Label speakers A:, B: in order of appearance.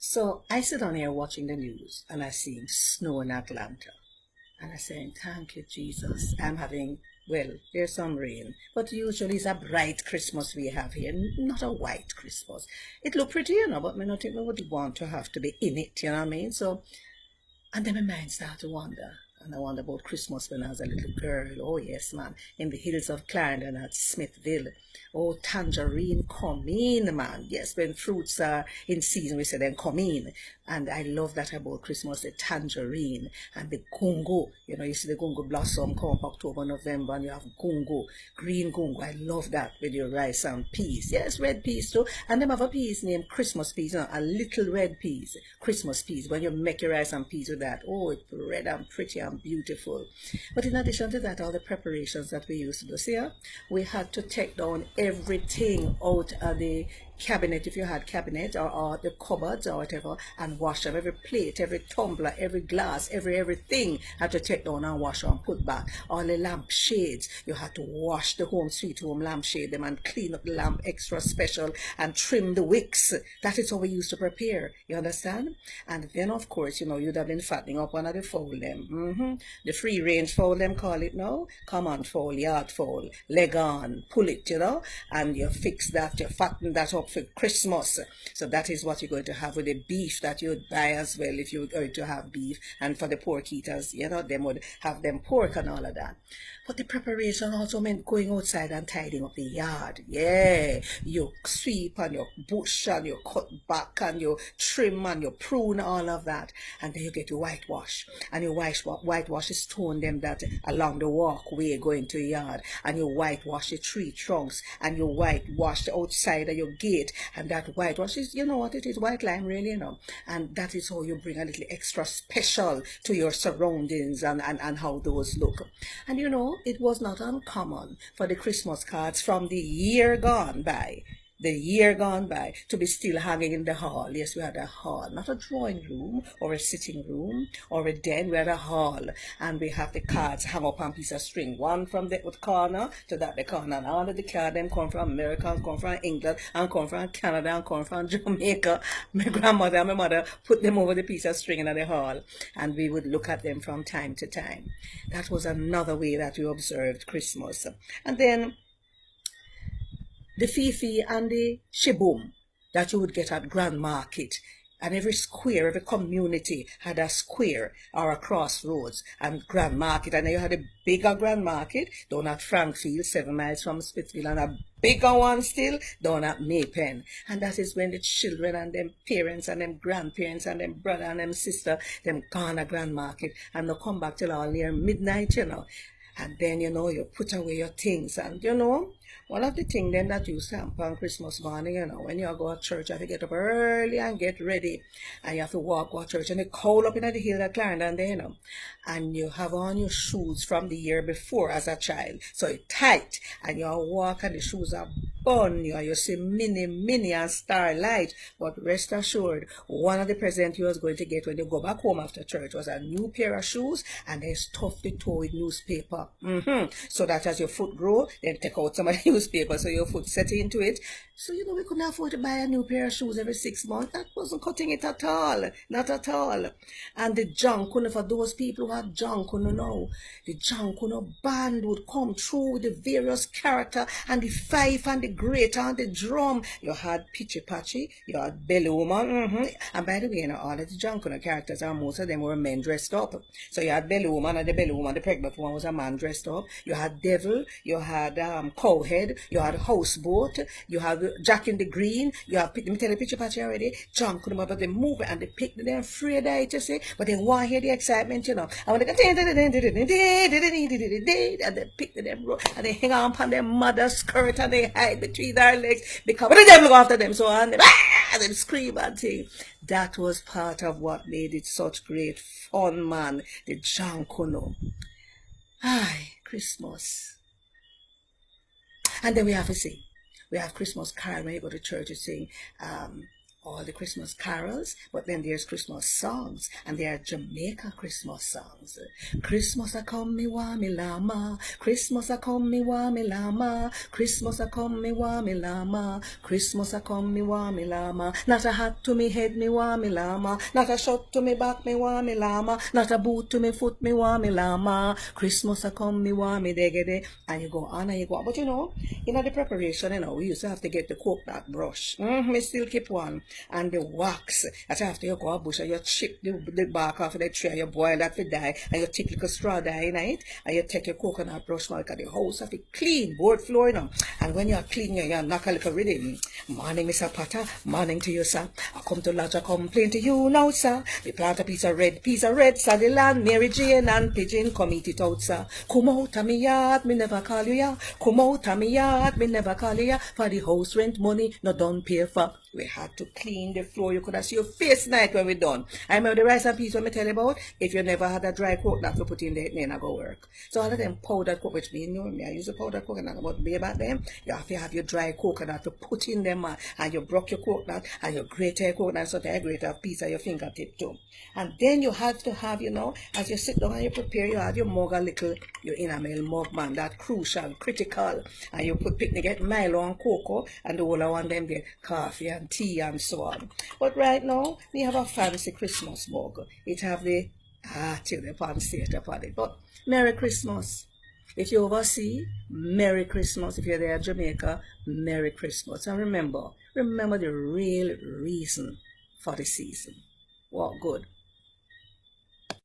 A: So I sit on here watching the news and I see snow in Atlanta. And I'm saying, thank you, Jesus. I'm having, well, there's some rain. But usually it's a bright Christmas we have here, not a white Christmas. It look pretty, but me not think we would want to have to be in it, you know what I mean? So, and then my mind started to wander. And I wonder about Christmas when I was a little girl. Oh, yes, man. In the hills of Clarendon at Smithville. Oh, tangerine, come in, man. Yes, when fruits are in season, we say then come in. And I love that about Christmas, the tangerine and the gungo. You see the gungo blossom come up October, November, and you have gungo, green gungo. I love that with your rice and peas. Yes, red peas too. And them have a peas named Christmas peas, a little red peas, Christmas peas. When you make your rice and peas with that, oh, it's red and pretty and beautiful. But in addition to that, all the preparations that we used to do, see, we had to take down everything out of the cabinet, if you had cabinet, or the cupboards or whatever, and wash them. Every plate, every tumbler, every glass, everything had to take down and wash and put back. All the lamp shades, you had to wash the home sweet home lamp shade them and clean up the lamp extra special and trim the wicks. That is how we used to prepare, you understand? And then of course, you'd have been fattening up one of the fowl them. The free range fowl them call it now. Common fowl, yard fowl, leg on, pull it, and you fix that, you fatten that up for Christmas. So that is what you're going to have with the beef that you'd buy as well if you're going to have beef. And for the pork eaters, them would have them pork and all of that. But the preparation also meant going outside and tidying up the yard. Yeah, you sweep and you bush and you cut back and you trim and you prune, all of that. And then you get your whitewash. And you whitewash the stone them that along the walkway going to the yard. And you whitewash the tree trunks. And you whitewash the outside of your gate. And that whitewash is, you know what it is, white lime really, And that is how you bring a little extra special to your surroundings and how those look. And it was not uncommon for the Christmas cards from the year gone by, to be still hanging in the hall. Yes, we had a hall, not a drawing room or a sitting room or a den. We had a hall, and we have the cards hung up on a piece of string, one from the corner to the corner. And all of the cards them come from America, and come from England, and come from Canada, and come from Jamaica. My grandmother and my mother put them over the piece of string in the hall, and we would look at them from time to time. That was another way that we observed Christmas. And then the fifi and the shibum that you would get at Grand Market. And every square, every community had a square or a crossroads and Grand Market. And then you had a bigger Grand Market down at Frankfield, 7 miles from Smithville, and a bigger one still down at Maypen. And that is when the children and them parents and them grandparents and them brother and them sister, them gone to Grand Market and they come back till all near midnight, And then, you put away your things. And, one of the things then that used to happen on Christmas morning, when you go to church, you have to get up early and get ready. And you have to walk to church. And you cold up in the hill of Clarendon there, And you have on your shoes from the year before as a child. So it's tight. And you walk and the shoes are bun. You see mini and starlight. But rest assured, one of the presents you was going to get when you go back home after church was a new pair of shoes. And they stuff the toe with newspaper. So that as your foot grow, then take out some of the newspaper so your foot set into it. So, we couldn't afford to buy a new pair of shoes every 6 months. That wasn't cutting it at all. Not at all. And the junk, for those people who had junk, the junk, band would come through with the various character and the fife and the grater and the drum. You had Pitchy Patchy, you had Belly Woman. And by the way, all of the junk, characters, and most of them were men dressed up. So you had Belly Woman, and the Belly Woman, the pregnant one, was a man dressed up. You had Devil, you had Cowhead, you had Houseboat, you had Jack in the Green, you have, let me tell you Pitchy Patchy already, John couldn't about the movie and they picked them afraid of it, you see, but they want to hear the excitement, And when they go, and they pick them, and they hang on upon their mother's skirt and they hide between their legs because the devil go after them, so on, they scream and thing. That was part of what made it such great fun, man, the John Kuno. Christmas. And then we have to sing. We have Christmas carol when you go to church, you sing, all the Christmas carols, but then there's Christmas songs, and there are Jamaica Christmas songs. Christmas a come me wa me lama, Christmas a come me wa me lama, Christmas a come me wa me lama, Christmas a come me wa me lama. Not a hat to me head me wa me lama, not a shot to me back me wa me lama, not a boot to me foot me wa me lama. Christmas a come me wa me degede, and you go on and you go on. But you know, in the preparation, you know, we used to have to get the coconut brush. Me still keep one. And the wax. That's after you go a bush and you chip the bark off of the tree and you boil that for die and you take like a straw dye in it and you take your coconut brush now because the house have it clean, board floor, you know. And when you're clean, you knock a little rhythm. Morning, Mr. Potter. Morning to you, sir. I come to lodge a complaint to you now, sir. We plant a piece of red, sir. The land, Mary Jane and Pigeon, come eat it out, sir. Come out of me yard, me never call you, yeah. Come out of me yard, me never call you, yeah. For the house rent money, no done pay for. We had to clean the floor. You could have seen your face night when we done. I remember the rice and peas when I tell you about. If you never had a dry coconut to put in there, it may not go work. So all of them powdered coconut, which means, you know me, I use the powdered coconut, but way back then, you have to have your dry coconut to put in them, and you broke your coconut, and you grate your coconut, so that you grate a piece of your fingertip too. And then you have to have, you know, as you sit down and you prepare, you have your mug a little, your enamel mug, man, that crucial, critical, and you put picnic, get Milo and cocoa, and the whole of one them get coffee and tea and so on. But right now, we have a fancy Christmas mug. It have the till the pancetta upon it. But Merry Christmas. If you oversee, Merry Christmas. If you're there in Jamaica, Merry Christmas. And remember the real reason for the season. What good.